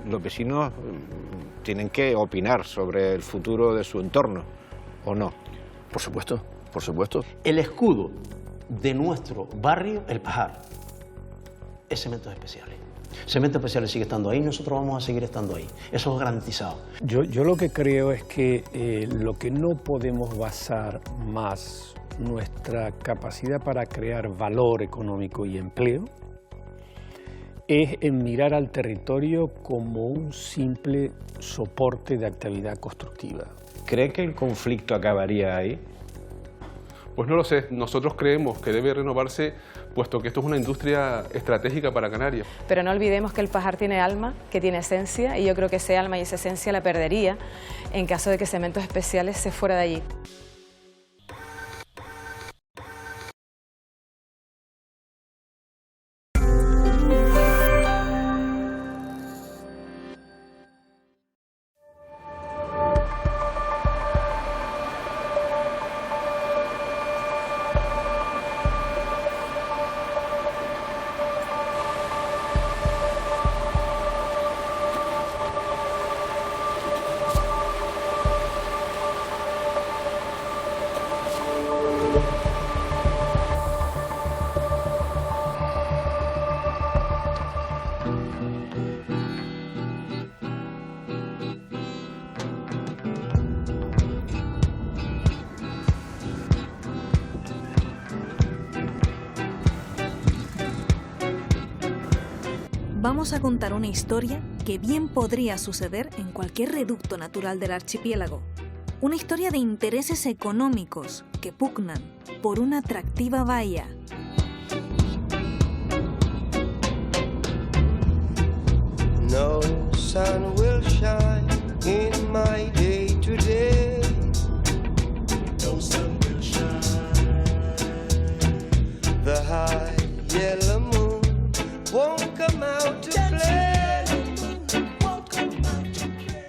los vecinos tienen que opinar sobre el futuro de su entorno, ¿o no? Por supuesto, por supuesto. El escudo de nuestro barrio, El Pajar, es Cementos Especiales. Cementos Especiales sigue estando ahí, nosotros vamos a seguir estando ahí. Eso es garantizado. Yo lo que creo es que lo que no podemos basar más nuestra capacidad para crear valor económico y empleo es en mirar al territorio como un simple soporte de actividad constructiva. ¿Cree que el conflicto acabaría ahí? Pues no lo sé. Nosotros creemos que debe renovarse, puesto que esto es una industria estratégica para Canarias. Pero no olvidemos que el Pajar tiene alma, que tiene esencia, y yo creo que ese alma y esa esencia la perdería en caso de que Cementos Especiales se fuera de allí. Vamos a contar una historia que bien podría suceder en cualquier reducto natural del archipiélago. Una historia de intereses económicos que pugnan por una atractiva bahía. No sun will shine in my day today. No sun will shine. The high yellow moon won't come out to play.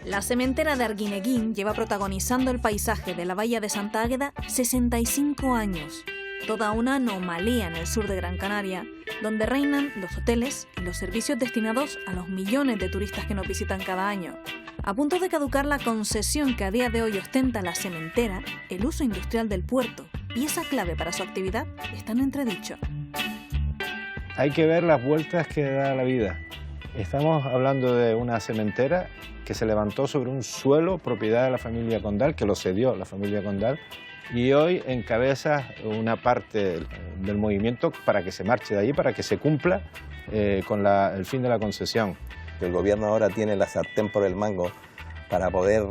La cementera de Arguineguín lleva protagonizando el paisaje de la bahía de Santa Águeda 65 años. Toda una anomalía en el sur de Gran Canaria, donde reinan los hoteles y los servicios destinados a los millones de turistas que nos visitan cada año. A punto de caducar la concesión que a día de hoy ostenta la cementera, el uso industrial del puerto, pieza clave para su actividad, está en entredicho. Hay que ver las vueltas que da la vida. Estamos hablando de una cementera que se levantó sobre un suelo propiedad de la familia Condal, que lo cedió la familia Condal, y hoy encabeza una parte del movimiento para que se marche de allí, para que se cumpla con el fin de la concesión. El gobierno ahora tiene la sartén por el mango para poder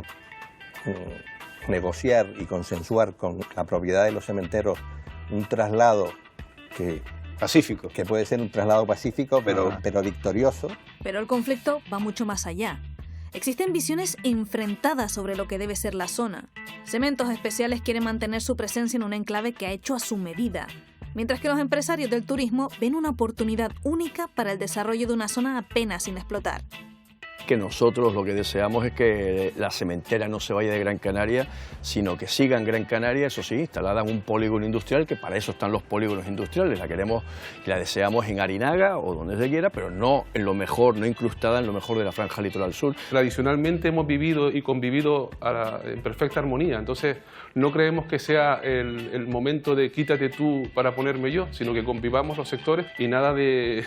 negociar y consensuar con la propiedad de los cementeros un traslado pacífico, que puede ser un traslado pacífico, pero victorioso. Pero el conflicto va mucho más allá. Existen visiones enfrentadas sobre lo que debe ser la zona. Cementos Especiales quiere mantener su presencia en un enclave que ha hecho a su medida, mientras que los empresarios del turismo ven una oportunidad única para el desarrollo de una zona apenas sin explotar. Que nosotros lo que deseamos es que la cementera no se vaya de Gran Canaria, sino que siga en Gran Canaria, eso sí, instalada en un polígono industrial, que para eso están los polígonos industriales. La queremos y la deseamos en Arinaga o donde se quiera, pero no en lo mejor, no incrustada en lo mejor de la franja litoral sur. Tradicionalmente hemos vivido y convivido en perfecta armonía, entonces no creemos que sea el momento de quítate tú para ponerme yo, sino que convivamos los sectores y nada de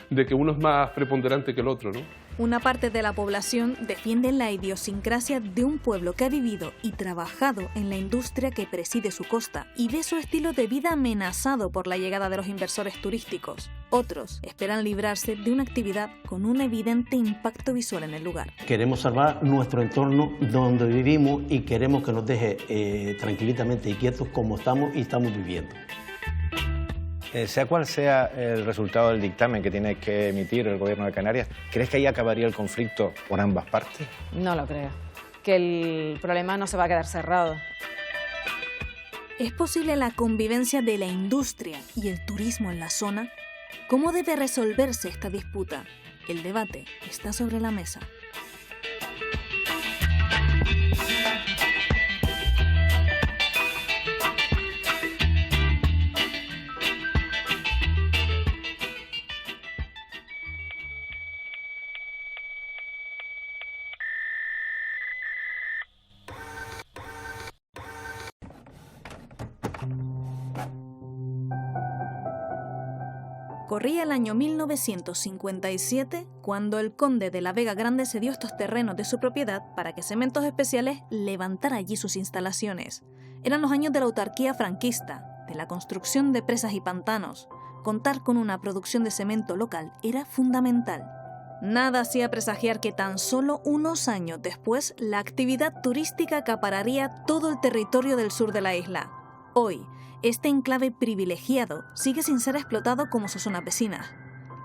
que uno es más preponderante que el otro, ¿no? Una parte de la población defiende la idiosincrasia de un pueblo que ha vivido y trabajado en la industria que preside su costa y ve su estilo de vida amenazado por la llegada de los inversores turísticos. Otros esperan librarse de una actividad con un evidente impacto visual en el lugar. Queremos salvar nuestro entorno donde vivimos y queremos que nos deje tranquilamente y quietos como estamos y estamos viviendo. Sea cual sea el resultado del dictamen que tiene que emitir el Gobierno de Canarias, ¿crees que ahí acabaría el conflicto por ambas partes? No lo creo. Que el problema no se va a quedar cerrado. ¿Es posible la convivencia de la industria y el turismo en la zona? ¿Cómo debe resolverse esta disputa? El debate está sobre la mesa. Corría el año 1957 cuando el conde de la Vega Grande cedió estos terrenos de su propiedad para que Cementos Especiales levantara allí sus instalaciones. Eran los años de la autarquía franquista, de la construcción de presas y pantanos. Contar con una producción de cemento local era fundamental. Nada hacía presagiar que tan solo unos años después la actividad turística acapararía todo el territorio del sur de la isla. Hoy, este enclave privilegiado sigue sin ser explotado como sus zonas vecinas.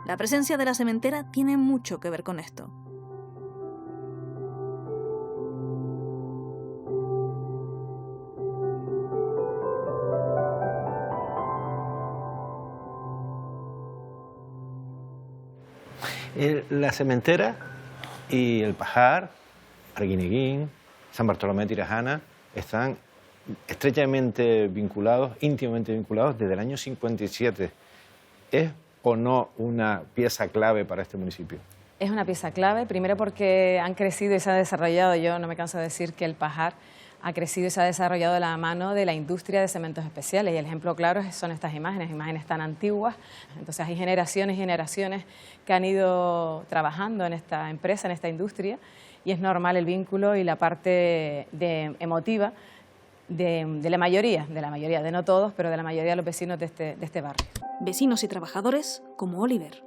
La presencia de la cementera tiene mucho que ver con esto. La cementera y el Pajar, Arguineguín, San Bartolomé de Tirajana están estrechamente vinculados, íntimamente vinculados desde el año 57. ¿Es o no una pieza clave para este municipio? Es una pieza clave, primero porque han crecido y se ha desarrollado, yo no me canso de decir que el Pajar ha crecido y se ha desarrollado de la mano de la industria de cementos especiales, y el ejemplo claro son estas imágenes tan antiguas. Entonces hay generaciones y generaciones que han ido trabajando en esta empresa, en esta industria, y es normal el vínculo y la parte emotiva de la mayoría, de no todos, pero de la mayoría de los vecinos de este barrio. Vecinos y trabajadores como Oliver.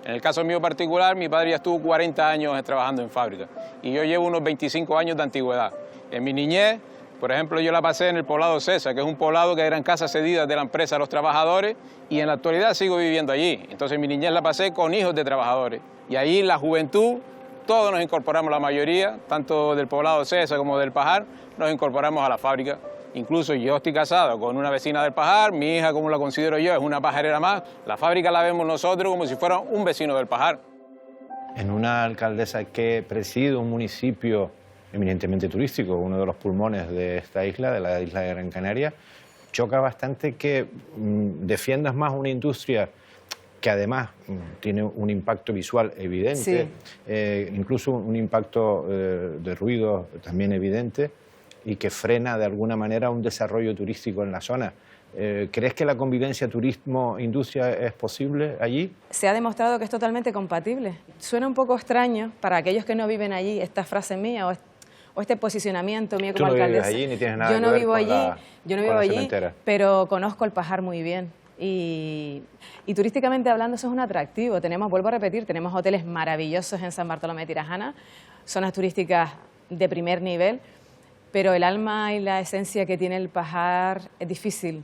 En el caso mío particular, mi padre ya estuvo 40 años trabajando en fábrica y yo llevo unos 25 años de antigüedad. En mi niñez, por ejemplo, yo la pasé en el poblado César, que es un poblado que eran casas cedidas de la empresa a los trabajadores, y en la actualidad sigo viviendo allí. Entonces mi niñez la pasé con hijos de trabajadores. Y ahí la juventud, todos nos incorporamos, la mayoría, tanto del poblado César como del Pajar, nos incorporamos a la fábrica. Incluso yo estoy casado con una vecina del Pajar, mi hija, como la considero yo, es una pajarera más. La fábrica la vemos nosotros como si fuera un vecino del Pajar. En una alcaldesa que preside un municipio eminentemente turístico, uno de los pulmones de esta isla, de la isla de Gran Canaria, choca bastante que defiendas más una industria que además tiene un impacto visual evidente, sí, incluso un impacto de ruido también evidente, y que frena de alguna manera un desarrollo turístico en la zona. ¿Crees que la convivencia turismo-industria es posible allí? Se ha demostrado que es totalmente compatible. Suena un poco extraño para aquellos que no viven allí esta frase mía o este posicionamiento mío como alcaldesa. Tú no vives allí ni tienes nada que ver con la cementera. Pero conozco el Pajar muy bien. Y turísticamente hablando eso es un atractivo. Vuelvo a repetir, tenemos hoteles maravillosos en San Bartolomé de Tirajana, zonas turísticas de primer nivel, pero el alma y la esencia que tiene el Pajar es difícil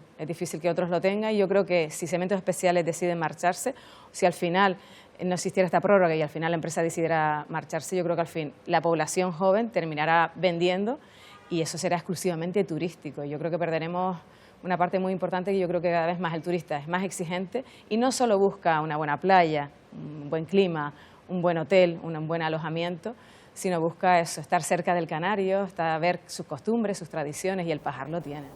que otros lo tengan, y yo creo que si Cementos Especiales deciden marcharse, si al final no existiera esta prórroga y al final la empresa decidiera marcharse, yo creo que al fin la población joven terminará vendiendo y eso será exclusivamente turístico. Yo creo que perderemos una parte muy importante, que yo creo que cada vez más el turista es más exigente y no solo busca una buena playa, un buen clima, un buen hotel, un buen alojamiento, sino busca eso, estar cerca del canario, ver sus costumbres, sus tradiciones, y el Pajar lo tiene.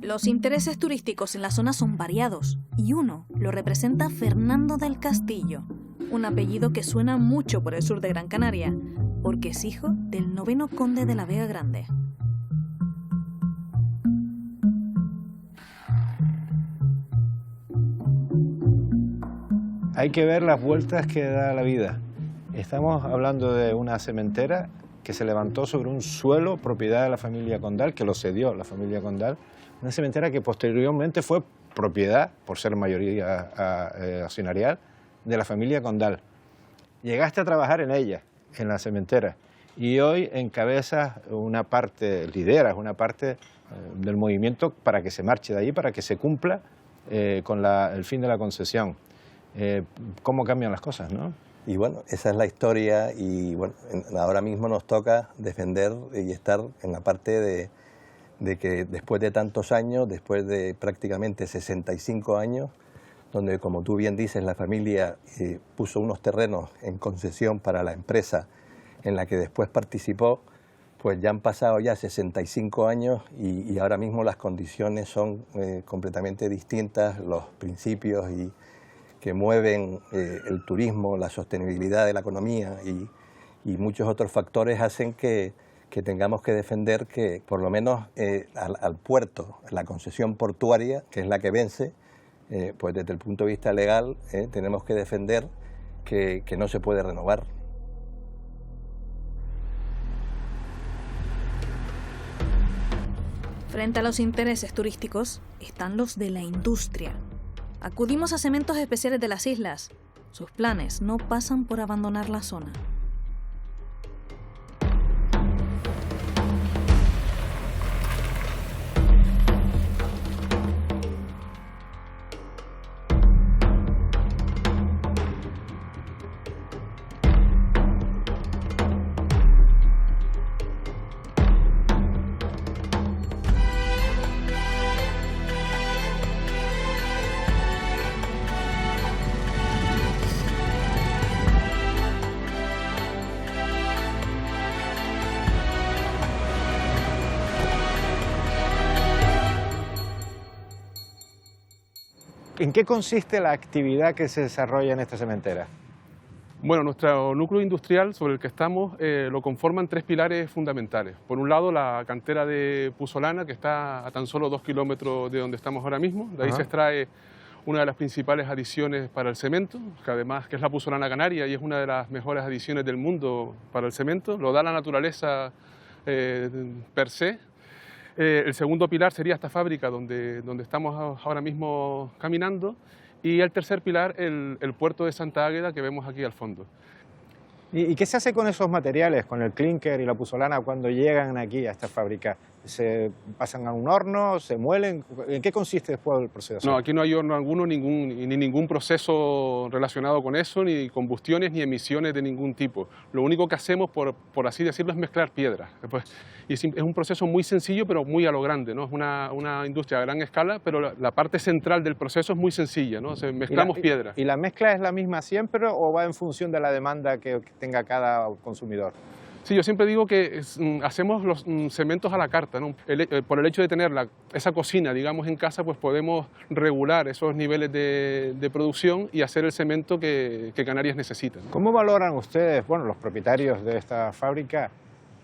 Los intereses turísticos en la zona son variados, y uno lo representa Fernando del Castillo, un apellido que suena mucho por el sur de Gran Canaria, porque es hijo del 9º conde de la Vega Grande. Hay que ver las vueltas que da la vida. Estamos hablando de una cementera que se levantó sobre un suelo propiedad de la familia Condal, que lo cedió la familia Condal, una cementera que posteriormente fue propiedad, por ser mayoría accionarial, de la familia Condal. Llegaste a trabajar en ella, en la cementera, y hoy encabezas una parte, lideras una parte del movimiento para que se marche de allí, para que se cumpla con el fin de la concesión. ¿Cómo cambian las cosas, no? Y bueno, esa es la historia, y bueno, ahora mismo nos toca defender y estar en la parte de que después de tantos años, después de prácticamente 65 años, donde, como tú bien dices, la familia puso unos terrenos en concesión para la empresa en la que después participó, pues ya han pasado ya 65 años y ahora mismo las condiciones son completamente distintas, los principios que mueven el turismo, la sostenibilidad de la economía y muchos otros factores hacen que tengamos que defender que por lo menos al puerto, la concesión portuaria, que es la que vence, pues desde el punto de vista legal tenemos que defender que no se puede renovar. Frente a los intereses turísticos están los de la industria. Acudimos a Cementos Especiales de las Islas. Sus planes no pasan por abandonar la zona. ¿En qué consiste la actividad que se desarrolla en esta cementera? Bueno, nuestro núcleo industrial sobre el que estamos lo conforman 3 pilares fundamentales. Por un lado, la cantera de Pusolana, que está a tan solo 2 kilómetros de donde estamos ahora mismo. De ahí se extrae una de las principales adiciones para el cemento, que además que es la Pusolana canaria y es una de las mejores adiciones del mundo para el cemento. Lo da la naturaleza per se. El segundo pilar sería esta fábrica donde estamos ahora mismo caminando, y el tercer pilar, el puerto de Santa Águeda, que vemos aquí al fondo. ¿Y qué se hace con esos materiales, con el clínker y la pusolana, cuando llegan aquí a esta fábrica? ¿Se pasan a un horno, se muelen? ¿En qué consiste después el proceso? No, aquí no hay horno alguno, ni ningún proceso relacionado con eso, ni combustiones, ni emisiones de ningún tipo. Lo único que hacemos, por así decirlo, es mezclar piedras. Y es un proceso muy sencillo, pero muy a lo grande, ¿no? Es una industria a gran escala, pero la parte central del proceso es muy sencilla, ¿no? O sea, mezclamos piedras. ¿Y la mezcla es la misma siempre o va en función de la demanda que tenga cada consumidor? Sí, yo siempre digo que hacemos los cementos a la carta, ¿no? Por el hecho de tener esa cocina, digamos, en casa, pues podemos regular esos niveles de producción y hacer el cemento que Canarias necesita, ¿no? ¿Cómo valoran ustedes, bueno, los propietarios de esta fábrica,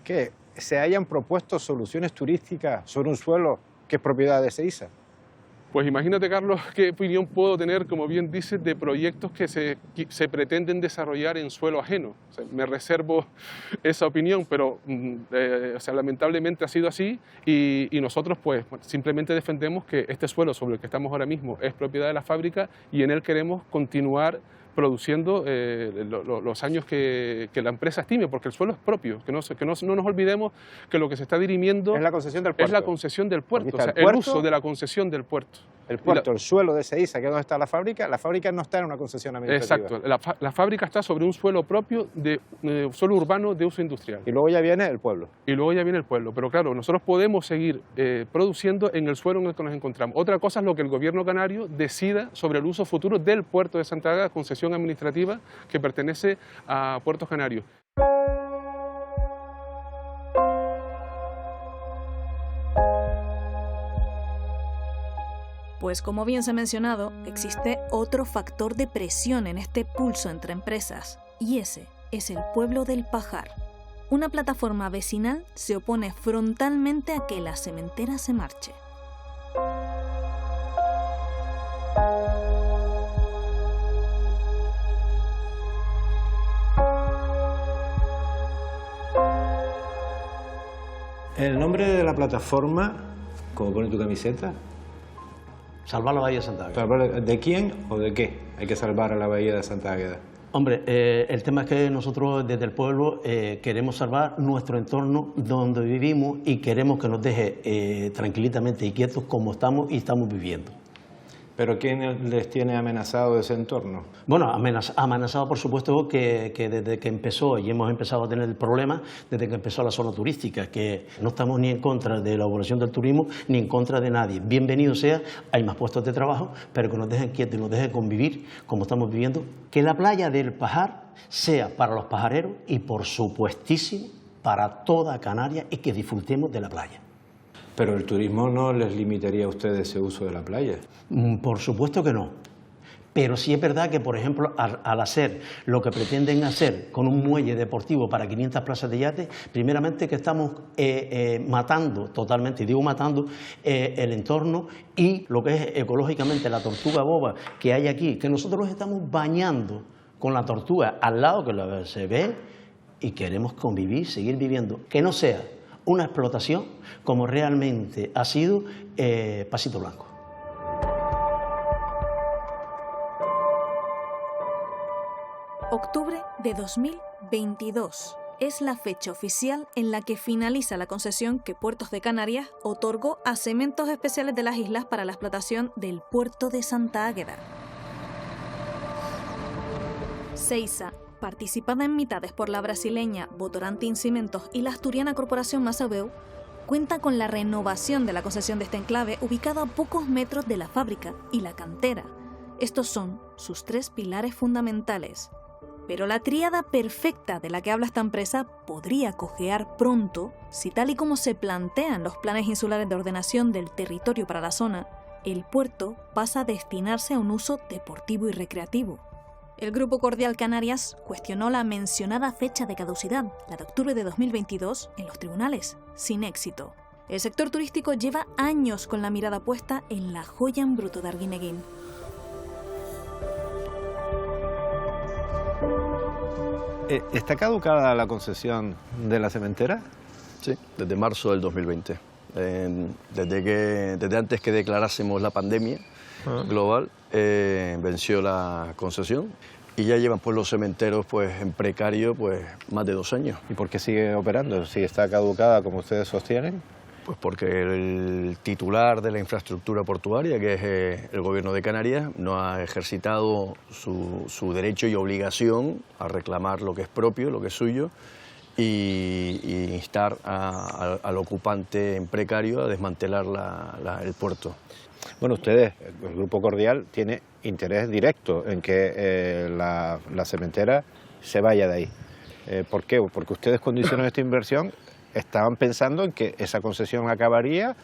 que se hayan propuesto soluciones turísticas sobre un suelo que es propiedad de SEISA? Pues imagínate, Carlos, qué opinión puedo tener, como bien dices, de proyectos que se pretenden desarrollar en suelo ajeno. O sea, me reservo esa opinión, pero o sea, lamentablemente ha sido así y nosotros pues simplemente defendemos que este suelo sobre el que estamos ahora mismo es propiedad de la fábrica y en él queremos continuar produciendo los años que la empresa estime, porque el suelo es propio, que no nos olvidemos que lo que se está dirimiendo es la concesión del puerto. Es la concesión del puerto, o sea, el uso de la concesión del puerto. El puerto, el suelo de SEISA, que es donde está la fábrica no está en una concesión administrativa. Exacto, la fábrica está sobre un suelo propio, suelo urbano de uso industrial. Y luego ya viene el pueblo. Pero claro, nosotros podemos seguir produciendo en el suelo en el que nos encontramos. Otra cosa es lo que el gobierno canario decida sobre el uso futuro del puerto de Santa Águeda, concesión administrativa que pertenece a Puertos Canarios. Pues como bien se ha mencionado, existe otro factor de presión en este pulso entre empresas, y ese es el pueblo del Pajar. Una plataforma vecinal se opone frontalmente a que la cementera se marche. El nombre de la plataforma, como pone tu camiseta. Salvar la bahía de Santa Águeda. ¿De quién o de qué hay que salvar a la bahía de Santa Águeda? Hombre, el tema es que nosotros desde el pueblo queremos salvar nuestro entorno donde vivimos y queremos que nos deje tranquilamente y quietos como estamos y estamos viviendo. ¿Pero quién les tiene amenazado ese entorno? Bueno, amenazado por supuesto que desde que empezó, y hemos empezado a tener el problema desde que empezó la zona turística, que no estamos ni en contra de la evolución del turismo ni en contra de nadie. Bienvenido sea, hay más puestos de trabajo, pero que nos dejen quietos y nos dejen convivir como estamos viviendo. Que la playa del Pajar sea para los pajareros y por supuestísimo para toda Canarias y que disfrutemos de la playa. Pero el turismo no les limitaría a ustedes ese uso de la playa. Por supuesto que no. Pero sí es verdad que, por ejemplo, al hacer lo que pretenden hacer con un muelle deportivo para 500 plazas de yate, primeramente que estamos matando totalmente, y digo matando, el entorno y lo que es ecológicamente la tortuga boba que hay aquí, que nosotros estamos bañando con la tortuga al lado que se ve y queremos convivir, seguir viviendo, que no sea una explotación como realmente ha sido Pasito Blanco. Octubre de 2022 es la fecha oficial en la que finaliza la concesión que Puertos de Canarias otorgó a Cementos Especiales de las Islas para la explotación del puerto de Santa Águeda. Seiza, participada en mitades por la brasileña Votorantim Cimentos y la asturiana Corporación Macebeu, cuenta con la renovación de la concesión de este enclave ubicado a pocos metros de la fábrica y la cantera. Estos son sus 3 pilares fundamentales. Pero la tríada perfecta de la que habla esta empresa podría cojear pronto si, tal y como se plantean los planes insulares de ordenación del territorio para la zona, el puerto pasa a destinarse a un uso deportivo y recreativo. El Grupo Cordial Canarias cuestionó la mencionada fecha de caducidad, la de octubre de 2022, en los tribunales, sin éxito. El sector turístico lleva años con la mirada puesta en la joya en bruto de Arguineguín. ¿Está caducada la concesión de la cementera? Sí, desde marzo del 2020. Desde antes que declarásemos la pandemia global, venció la concesión y ya llevan pues los cementeros pues en precario pues más de 2 años. ¿Y por qué sigue operando? Si está caducada como ustedes sostienen. Pues porque el titular de la infraestructura portuaria, que es el Gobierno de Canarias, no ha ejercitado su derecho y obligación a reclamar lo que es propio, lo que es suyo, y instar al ocupante en precario a desmantelar el puerto. Bueno, ustedes, el Grupo Cordial, tiene interés directo en que la cementera se vaya de ahí. ¿Por qué? Porque ustedes cuando hicieron esta inversión estaban pensando en que esa concesión acabaría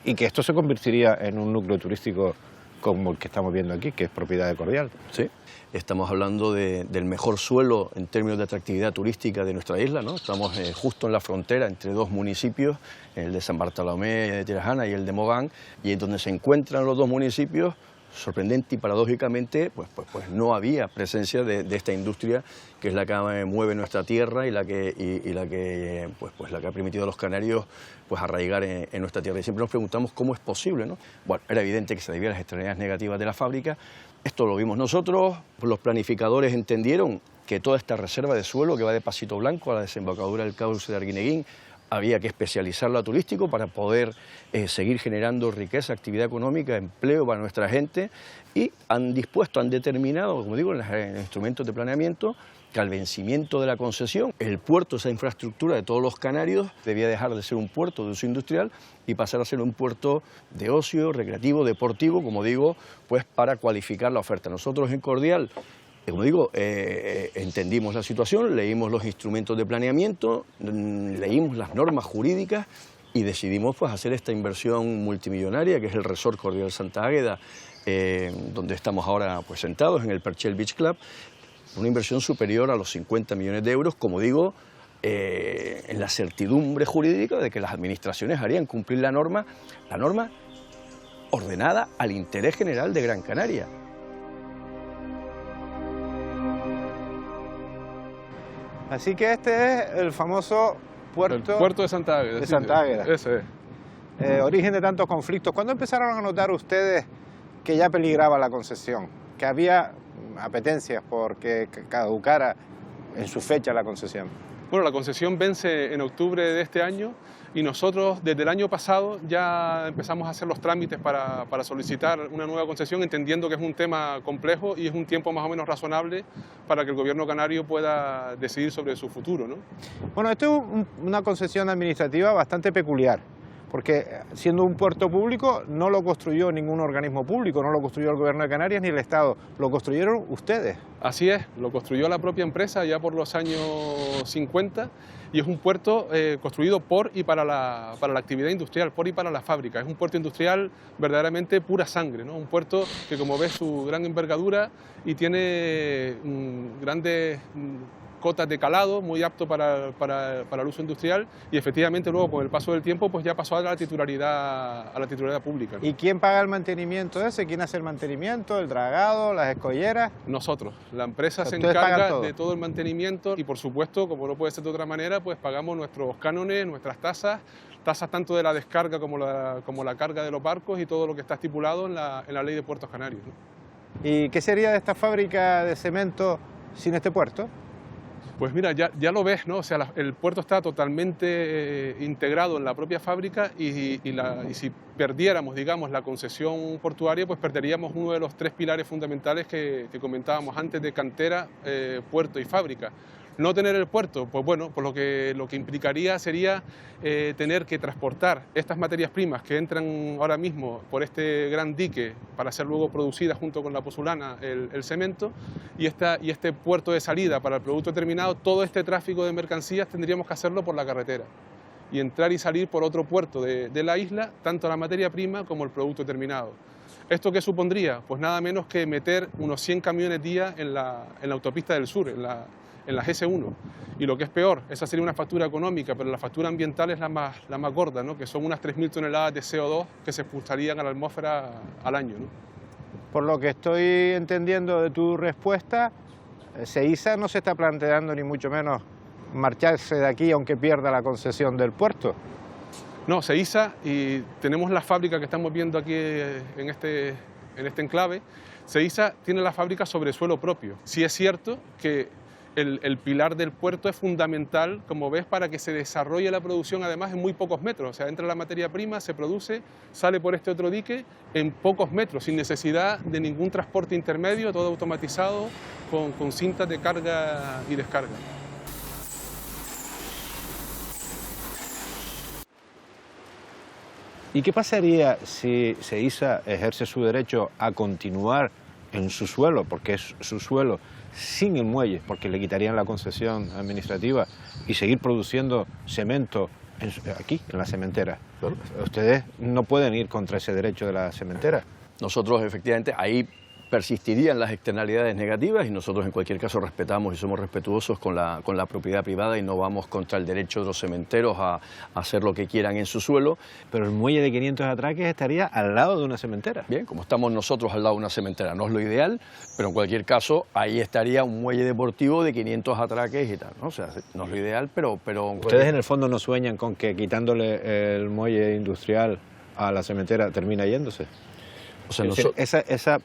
y que esto se convertiría en un núcleo turístico como el que estamos viendo aquí, que es propiedad de Cordial. Sí, estamos hablando del mejor suelo en términos de atractividad turística de nuestra isla, ¿no? Estamos justo en la frontera entre 2 municipios, el de San Bartolomé de Tirajana y el de Mogán, y en donde se encuentran los 2 municipios, sorprendente y paradójicamente, pues no había presencia de esta industria que es la que mueve nuestra tierra y la que ha permitido a los canarios pues arraigar en nuestra tierra. Y siempre nos preguntamos cómo es posible, ¿no? Bueno, era evidente que se debía a las externalidades negativas de la fábrica. Esto lo vimos nosotros, los planificadores entendieron que toda esta reserva de suelo que va de Pasito Blanco a la desembocadura del cauce de Arguineguín había que especializarlo a turístico para poder seguir generando riqueza, actividad económica, empleo para nuestra gente, y han determinado, como digo, en los instrumentos de planeamiento, que al vencimiento de la concesión, el puerto, esa infraestructura de todos los canarios, debía dejar de ser un puerto de uso industrial y pasar a ser un puerto de ocio, recreativo, deportivo, como digo, pues para cualificar la oferta. Nosotros en Cordial, como digo, entendimos la situación, leímos los instrumentos de planeamiento, leímos las normas jurídicas y decidimos pues hacer esta inversión multimillonaria que es el Resort Cordial Santa Águeda, donde estamos ahora pues sentados en el Perchel Beach Club, una inversión superior a los 50 millones de euros, como digo, en la certidumbre jurídica de que las administraciones harían cumplir la norma ordenada al interés general de Gran Canaria. Así que este es el famoso puerto... El puerto de Santa Águeda. De Santa Águeda. Ese es. Origen de tantos conflictos. ¿Cuándo empezaron a notar ustedes que ya peligraba la concesión? Que había apetencias por que caducara en su fecha la concesión. Bueno, la concesión vence en octubre de este año y nosotros desde el año pasado ya empezamos a hacer los trámites para solicitar una nueva concesión, entendiendo que es un tema complejo y es un tiempo más o menos razonable para que el gobierno canario pueda decidir sobre su futuro, ¿no? Bueno, esto es una concesión administrativa bastante peculiar, Porque siendo un puerto público no lo construyó ningún organismo público, no lo construyó el Gobierno de Canarias ni el Estado, lo construyeron ustedes. Así es, lo construyó la propia empresa ya por los años 50 y es un puerto construido por y para la actividad industrial, por y para la fábrica. Es un puerto industrial verdaderamente pura sangre, ¿no? Un puerto que, como ves, su gran envergadura y tiene grandes cotas de calado, muy apto para el uso industrial, y efectivamente luego con el paso del tiempo pues ya pasó a la titularidad pública, ¿no? ¿Y quién paga el mantenimiento ese? ¿Quién hace el mantenimiento, el dragado, las escolleras? Nosotros. La empresa se Ustedes pagan encarga todo de todo el mantenimiento y, por supuesto, como no puede ser de otra manera, pues pagamos nuestros cánones, nuestras tasas tanto de la descarga como la carga de los barcos y todo lo que está estipulado en la Ley de Puertos Canarios, ¿no? ¿Y qué sería de esta fábrica de cemento sin este puerto? Pues mira, ya lo ves, ¿no? O sea, el puerto está totalmente integrado en la propia fábrica y si perdiéramos, digamos, la concesión portuaria, pues perderíamos uno de los tres pilares fundamentales que comentábamos antes de cantera, puerto y fábrica. No tener el puerto, pues bueno, pues lo que implicaría sería tener que transportar estas materias primas que entran ahora mismo por este gran dique para ser luego producidas junto con la pozulana, el cemento, y este puerto de salida para el producto terminado, todo este tráfico de mercancías tendríamos que hacerlo por la carretera y entrar y salir por otro puerto de la isla, tanto la materia prima como el producto terminado. ¿Esto qué supondría? Pues nada menos que meter unos 100 camiones día en la autopista del sur, en la GS1. Y lo que es peor, esa sería una factura económica, pero la factura ambiental es la más gorda, ¿no? Que son unas 3.000 toneladas de CO2 que se expulsarían a la atmósfera al año, ¿no? Por lo que estoy entendiendo de tu respuesta, SEISA no se está planteando ni mucho menos marcharse de aquí aunque pierda la concesión del puerto. No, SEISA, y tenemos la fábrica que estamos viendo aquí en este enclave, SEISA tiene la fábrica sobre suelo propio. Sí es cierto que el pilar del puerto es fundamental, como ves, para que se desarrolle la producción además en muy pocos metros. O sea, entra la materia prima, se produce, sale por este otro dique en pocos metros, sin necesidad de ningún transporte intermedio, todo automatizado, con cintas de carga y descarga. ¿Y qué pasaría si SEISA ejerce su derecho a continuar en su suelo, porque es su suelo, sin el muelle, porque le quitarían la concesión administrativa, y seguir produciendo cemento aquí, en la cementera? Claro. Ustedes no pueden ir contra ese derecho de la cementera. Nosotros, efectivamente, ahí persistirían las externalidades negativas y nosotros en cualquier caso respetamos y somos respetuosos con la propiedad privada y no vamos contra el derecho de los cementeros a hacer lo que quieran en su suelo. Pero el muelle de 500 atraques estaría al lado de una cementera. Bien, como estamos nosotros al lado de una cementera, no es lo ideal, pero en cualquier caso ahí estaría un muelle deportivo de 500 atraques y tal, ¿no? O sea, no es lo ideal, pero ¿Ustedes en el fondo no sueñan con que quitándole el muelle industrial a la cementera termina yéndose? O sea, esa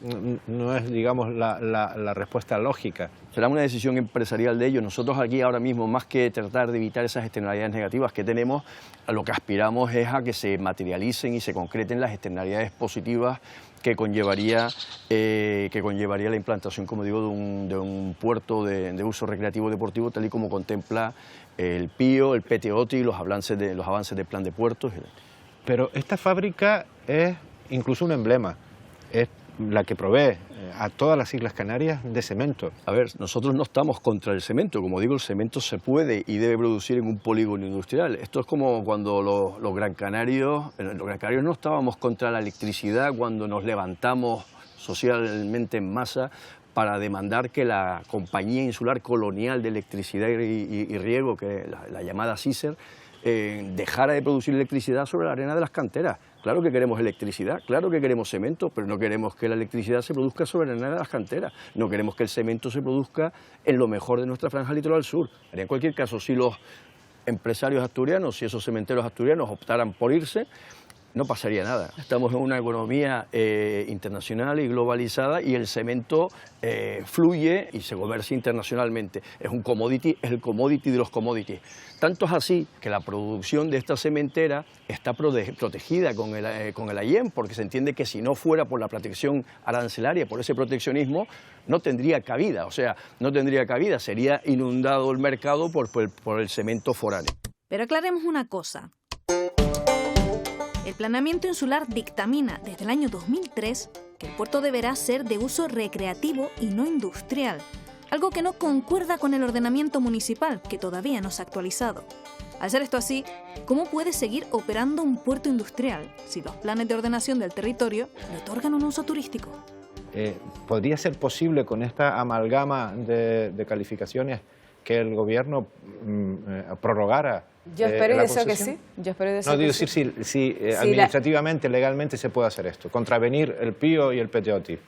no es, digamos, la respuesta lógica. Será una decisión empresarial de ellos. Nosotros aquí ahora mismo, más que tratar de evitar esas externalidades negativas que tenemos, a lo que aspiramos es a que se materialicen y se concreten las externalidades positivas que conllevaría la implantación, como digo, de un puerto de uso recreativo deportivo, tal y como contempla el PIO, el PTOTI y los avances del plan de puertos. Pero esta fábrica es incluso un emblema. Es la que provee a todas las Islas Canarias de cemento. A ver, nosotros no estamos contra el cemento. Como digo, el cemento se puede y debe producir en un polígono industrial. Esto es como cuando los Gran Canarios no estábamos contra la electricidad cuando nos levantamos socialmente en masa para demandar que la Compañía Insular Colonial de Electricidad y Riego, que la llamada CISER, dejara de producir electricidad sobre la arena de las canteras. Claro que queremos electricidad, claro que queremos cemento, pero no queremos que la electricidad se produzca sobre la arena de las canteras. No queremos que el cemento se produzca en lo mejor de nuestra franja litoral sur. En cualquier caso, si los empresarios asturianos, si esos cementeros asturianos optaran por irse, no pasaría nada. Estamos en una economía internacional y globalizada y el cemento fluye y se comercia internacionalmente. Es un commodity, es el commodity de los commodities. Tanto es así que la producción de esta cementera está protegida con el AIEM, porque se entiende que si no fuera por la protección arancelaria, por ese proteccionismo, no tendría cabida. O sea, no tendría cabida, sería inundado el mercado por el cemento foráneo. Pero aclaremos una cosa. El planeamiento insular dictamina desde el año 2003 que el puerto deberá ser de uso recreativo y no industrial, algo que no concuerda con el ordenamiento municipal, que todavía no se ha actualizado. Al ser esto así, ¿cómo puede seguir operando un puerto industrial si los planes de ordenación del territorio le otorgan un uso turístico? ¿Podría ser posible con esta amalgama de calificaciones que el gobierno prorrogara Yo espero y la deseo que concesión? sí. Yo espero y deseo No, digo que decir sí. si administrativamente, legalmente se puede hacer esto, contravenir el PIO y el PTOTI.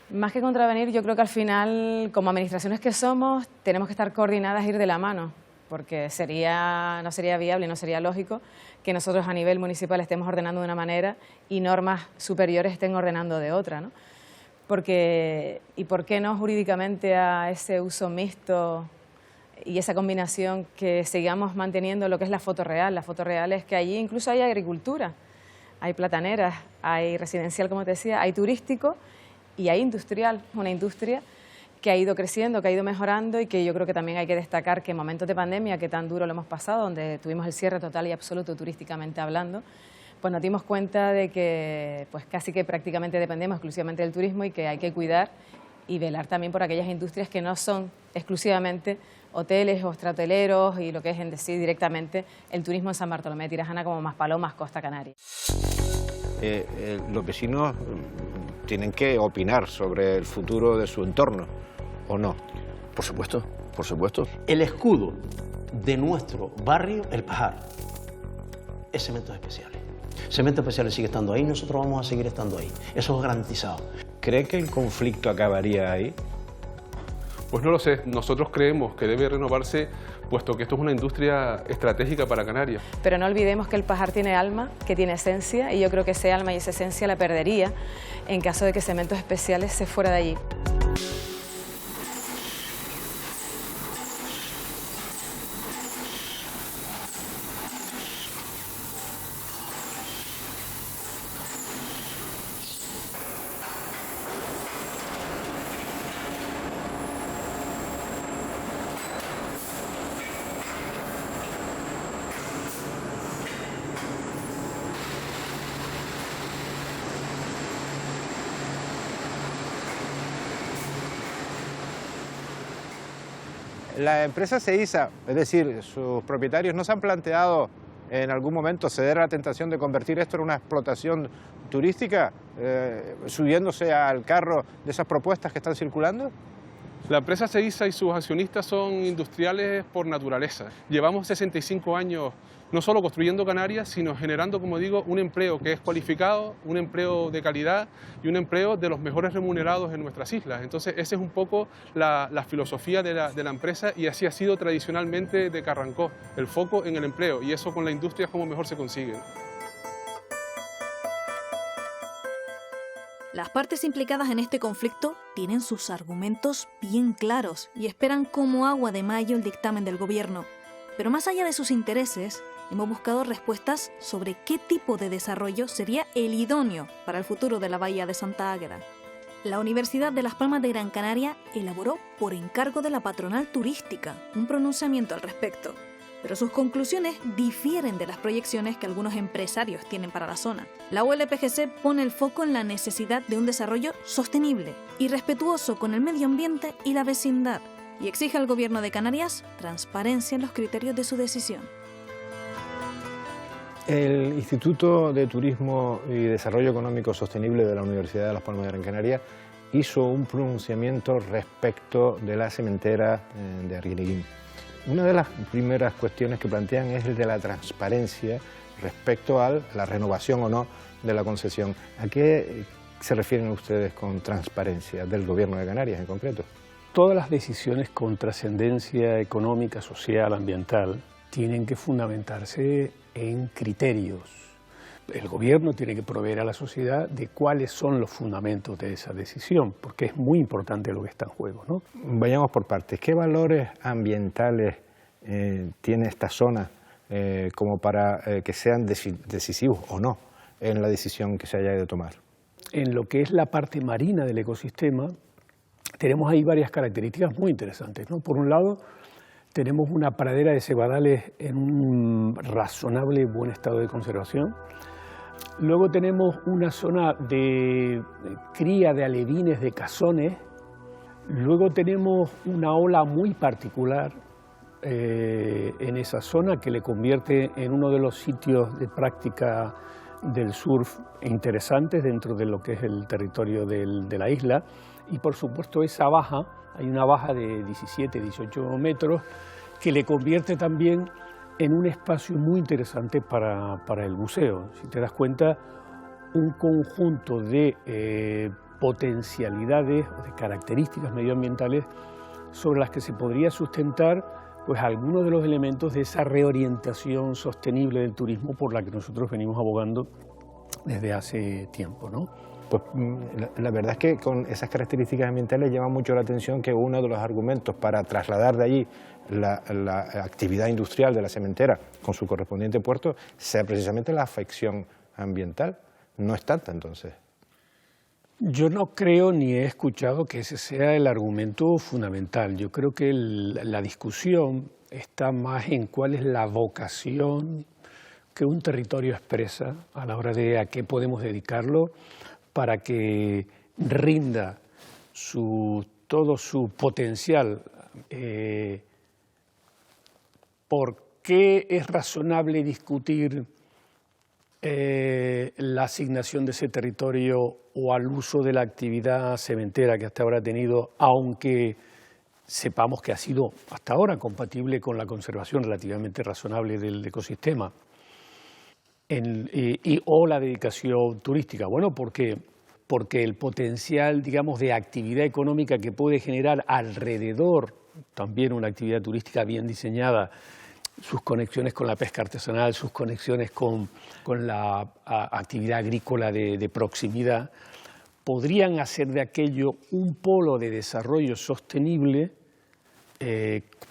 Más que contravenir, yo creo que al final, como administraciones que somos, tenemos que estar coordinadas e ir de la mano, porque no sería viable y no sería lógico que nosotros a nivel municipal estemos ordenando de una manera y normas superiores estén ordenando de otra, ¿no? Porque, ¿y por qué no jurídicamente a ese uso mixto y esa combinación que sigamos manteniendo lo que es la foto real? La foto real es que allí incluso hay agricultura, hay plataneras, hay residencial, como te decía, hay turístico y hay industrial, una industria que ha ido creciendo, que ha ido mejorando y que yo creo que también hay que destacar que en momentos de pandemia, que tan duro lo hemos pasado, donde tuvimos el cierre total y absoluto turísticamente hablando, pues nos dimos cuenta de que pues casi que prácticamente dependemos exclusivamente del turismo y que hay que cuidar y velar también por aquellas industrias que no son exclusivamente hoteles o extrahoteleros y lo que es en decir directamente el turismo en San Bartolomé de Tirajana como Maspalomas, Costa Canaria. Los vecinos tienen que opinar sobre el futuro de su entorno, ¿o no? Por supuesto, por supuesto. El escudo de nuestro barrio, El Pajar, es Cementos Especiales. Cementos Especiales sigue estando ahí, nosotros vamos a seguir estando ahí. Eso es garantizado. ¿Cree que el conflicto acabaría ahí? Pues no lo sé, nosotros creemos que debe renovarse, puesto que esto es una industria estratégica para Canarias. Pero no olvidemos que el Pajar tiene alma, que tiene esencia, y yo creo que ese alma y esa esencia la perdería en caso de que Cementos Especiales se fuera de allí. La empresa Seisa, es decir, sus propietarios, ¿no se han planteado en algún momento ceder a la tentación de convertir esto en una explotación turística, subiéndose al carro de esas propuestas que están circulando? La empresa Seisa y sus accionistas son industriales por naturaleza. Llevamos 65 años no solo construyendo Canarias, sino generando, como digo, un empleo que es cualificado, un empleo de calidad y un empleo de los mejores remunerados en nuestras islas. Entonces, esa es un poco la filosofía de la empresa y así ha sido tradicionalmente desde que arrancó, el foco en el empleo, y eso con la industria es como mejor se consigue. Las partes implicadas en este conflicto tienen sus argumentos bien claros y esperan como agua de mayo el dictamen del gobierno. Pero más allá de sus intereses, hemos buscado respuestas sobre qué tipo de desarrollo sería el idóneo para el futuro de la bahía de Santa Águeda. La Universidad de Las Palmas de Gran Canaria elaboró, por encargo de la patronal turística, un pronunciamiento al respecto. Pero sus conclusiones difieren de las proyecciones que algunos empresarios tienen para la zona. La ULPGC pone el foco en la necesidad de un desarrollo sostenible y respetuoso con el medio ambiente y la vecindad, y exige al Gobierno de Canarias transparencia en los criterios de su decisión. El Instituto de Turismo y Desarrollo Económico Sostenible de la Universidad de Las Palmas de Gran Canaria hizo un pronunciamiento respecto de la cementera de Arguineguín. Una de las primeras cuestiones que plantean es el de la transparencia respecto a la renovación o no de la concesión. ¿A qué se refieren ustedes con transparencia del Gobierno de Canarias en concreto? Todas las decisiones con trascendencia económica, social, ambiental, tienen que fundamentarse en criterios. El gobierno tiene que proveer a la sociedad de cuáles son los fundamentos de esa decisión, porque es muy importante lo que está en juego, ¿no? Vayamos por partes. ¿Qué valores ambientales tiene esta zona como para que sean decisivos o no en la decisión que se haya de tomar? En lo que es la parte marina del ecosistema, tenemos ahí varias características muy interesantes, ¿no? Por un lado, tenemos una pradera de cebadales en un razonable buen estado de conservación. Luego tenemos una zona de cría de alevines, de cazones. Luego tenemos una ola muy particular en esa zona que le convierte en uno de los sitios de práctica del surf interesantes dentro de lo que es el territorio de la isla. Y por supuesto esa baja, hay una baja de 17, 18 metros que le convierte también en un espacio muy interesante para el buceo. Si te das cuenta, un conjunto de potencialidades o de características medioambientales sobre las que se podría sustentar pues algunos de los elementos de esa reorientación sostenible del turismo por la que nosotros venimos abogando desde hace tiempo, ¿no? Pues la verdad es que con esas características ambientales llama mucho la atención que uno de los argumentos para trasladar de allí la actividad industrial de la cementera con su correspondiente puerto sea precisamente la afección ambiental. No es tanta, entonces. Yo no creo ni he escuchado que ese sea el argumento fundamental. Yo creo que la discusión está más en cuál es la vocación que un territorio expresa a la hora de a qué podemos dedicarlo para que rinda todo su potencial. ¿Por qué es razonable discutir la asignación de ese territorio o al uso de la actividad cementera que hasta ahora ha tenido, aunque sepamos que ha sido hasta ahora compatible con la conservación relativamente razonable del ecosistema, o la dedicación turística? Bueno, porque el potencial, digamos, de actividad económica que puede generar alrededor también una actividad turística bien diseñada, sus conexiones con la pesca artesanal, sus conexiones con la actividad agrícola de proximidad, podrían hacer de aquello un polo de desarrollo sostenible,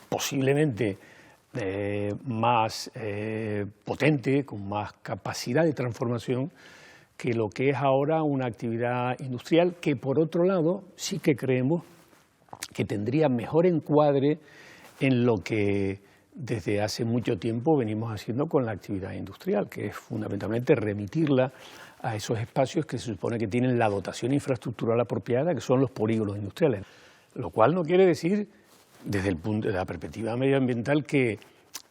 posiblemente más potente, con más capacidad de transformación que lo que es ahora una actividad industrial que, por otro lado, sí que creemos que tendría mejor encuadre en lo que desde hace mucho tiempo venimos haciendo con la actividad industrial, que es fundamentalmente remitirla a esos espacios que se supone que tienen la dotación infraestructural apropiada, que son los polígonos industriales. Lo cual no quiere decir, desde el punto de la perspectiva medioambiental, que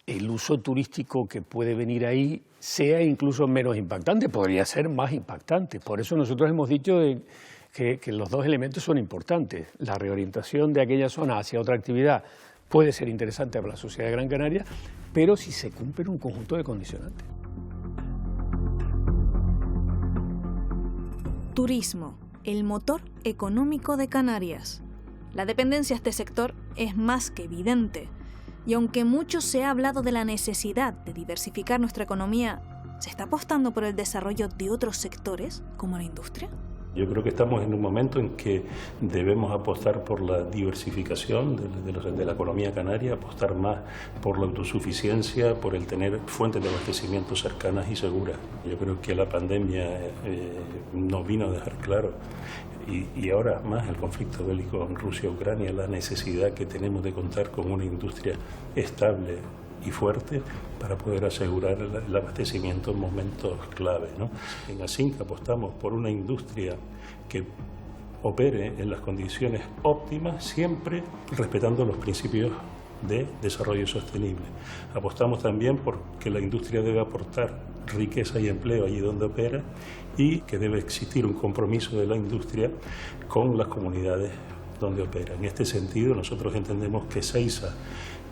el uso turístico que puede venir ahí sea incluso menos impactante, podría ser más impactante. Por eso nosotros hemos dicho que los dos elementos son importantes. La reorientación de aquella zona hacia otra actividad puede ser interesante para la sociedad de Gran Canaria, pero si se cumplen un conjunto de condicionantes. Turismo, el motor económico de Canarias. La dependencia a este sector es más que evidente. Y aunque mucho se ha hablado de la necesidad de diversificar nuestra economía, ¿se está apostando por el desarrollo de otros sectores, como la industria? Yo creo que estamos en un momento en que debemos apostar por la diversificación de la economía canaria, apostar más por la autosuficiencia, por el tener fuentes de abastecimiento cercanas y seguras. Yo creo que la pandemia nos vino a dejar claro, y ahora más el conflicto bélico en Rusia-Ucrania, la necesidad que tenemos de contar con una industria estable y fuerte para poder asegurar el abastecimiento en momentos clave, ¿no? En Asinca apostamos por una industria que opere en las condiciones óptimas, siempre respetando los principios de desarrollo sostenible. Apostamos también por que la industria debe aportar riqueza y empleo allí donde opera y que debe existir un compromiso de la industria con las comunidades donde opera. En este sentido, nosotros entendemos que Seiza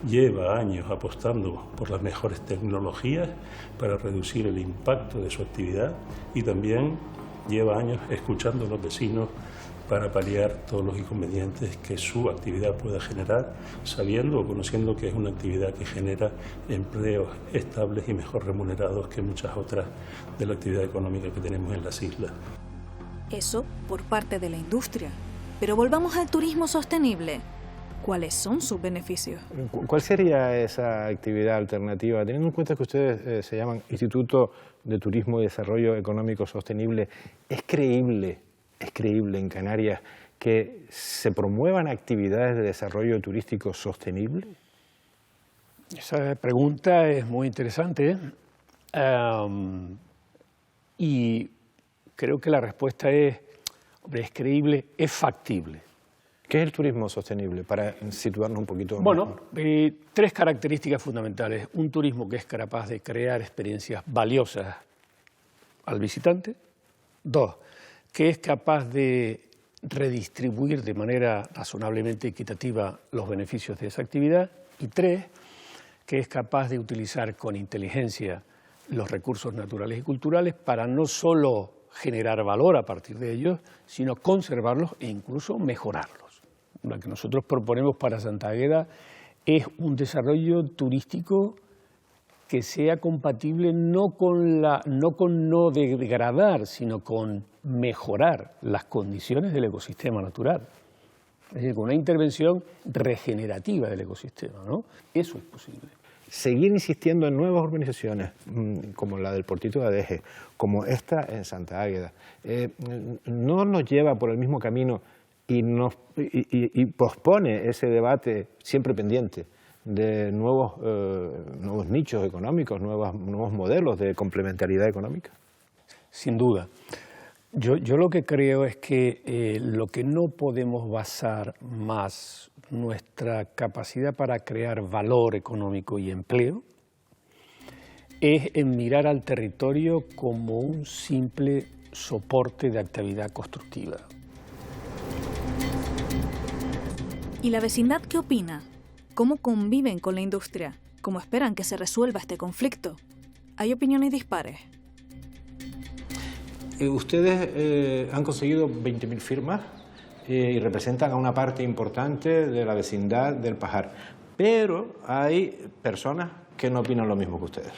lleva años apostando por las mejores tecnologías para reducir el impacto de su actividad y también lleva años escuchando a los vecinos para paliar todos los inconvenientes que su actividad pueda generar, sabiendo o conociendo que es una actividad que genera empleos estables y mejor remunerados que muchas otras de la actividad económica que tenemos en las islas. Eso por parte de la industria. Pero volvamos al turismo sostenible. ¿Cuáles son sus beneficios? ¿Cuál sería esa actividad alternativa? Teniendo en cuenta que ustedes se llaman Instituto de Turismo y Desarrollo Económico Sostenible, ¿es creíble en Canarias que se promuevan actividades de desarrollo turístico sostenible? Esa pregunta es muy interesante. y creo que la respuesta es creíble, es factible. ¿Qué es el turismo sostenible? Para situarnos un poquito. Bueno, tres características fundamentales. Un turismo que es capaz de crear experiencias valiosas al visitante. 2, que es capaz de redistribuir de manera razonablemente equitativa los beneficios de esa actividad. Y 3, que es capaz de utilizar con inteligencia los recursos naturales y culturales para no solo generar valor a partir de ellos, sino conservarlos e incluso mejorarlos. Lo que nosotros proponemos para Santa Águeda es un desarrollo turístico que sea compatible no con no degradar, sino con mejorar las condiciones del ecosistema natural. Es decir, con una intervención regenerativa del ecosistema, ¿no? Eso es posible. Seguir insistiendo en nuevas urbanizaciones, como la del Portito de Adeje, como esta en Santa Águeda, no nos lleva por el mismo camino y pospone ese debate siempre pendiente de nuevos nichos económicos, nuevos modelos de complementariedad económica. Sin duda. Yo lo que creo es que lo que no podemos basar más nuestra capacidad para crear valor económico y empleo es en mirar al territorio como un simple soporte de actividad constructiva. ¿Y la vecindad qué opina? ¿Cómo conviven con la industria? ¿Cómo esperan que se resuelva este conflicto? Hay opiniones dispares. Ustedes han conseguido 20.000 firmas y representan a una parte importante de la vecindad del Pajar, pero hay personas que no opinan lo mismo que ustedes.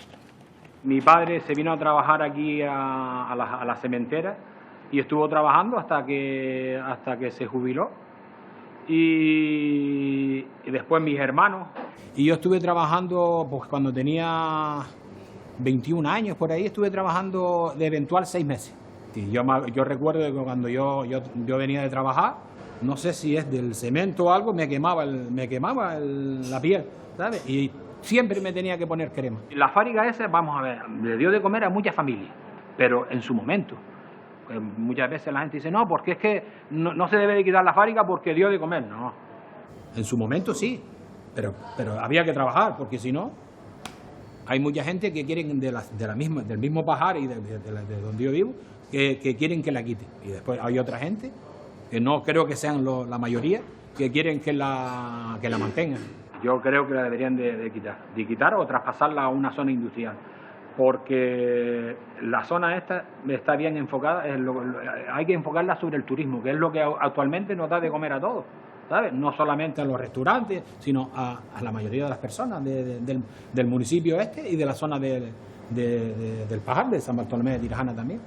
Mi padre se vino a trabajar aquí a la cementera y estuvo trabajando hasta que se jubiló. Y después mis hermanos. Y yo estuve trabajando, pues cuando tenía 21 años, por ahí estuve trabajando de eventual 6 meses. Y yo recuerdo que cuando yo venía de trabajar, no sé si es del cemento o algo, me quemaba la piel, ¿sabes? Y siempre me tenía que poner crema. La fábrica esa, vamos a ver, le dio de comer a muchas familias, pero en su momento. Muchas veces la gente dice, no, porque es que no se debe de quitar la fábrica porque dio de comer. No, en su momento sí, pero había que trabajar, porque si no, hay mucha gente que quieren del mismo Pajar y de donde yo vivo, que quieren que la quite. Y después hay otra gente, que no creo que sean la mayoría, que quieren que la mantengan. Yo creo que la deberían de quitar o traspasarla a una zona industrial. Porque la zona esta está bien enfocada, hay que enfocarla sobre el turismo, que es lo que actualmente nos da de comer a todos, ¿sabes? No solamente a los restaurantes, sino a la mayoría de las personas del municipio este y de la zona del Pajar, de San Bartolomé de Tirajana también.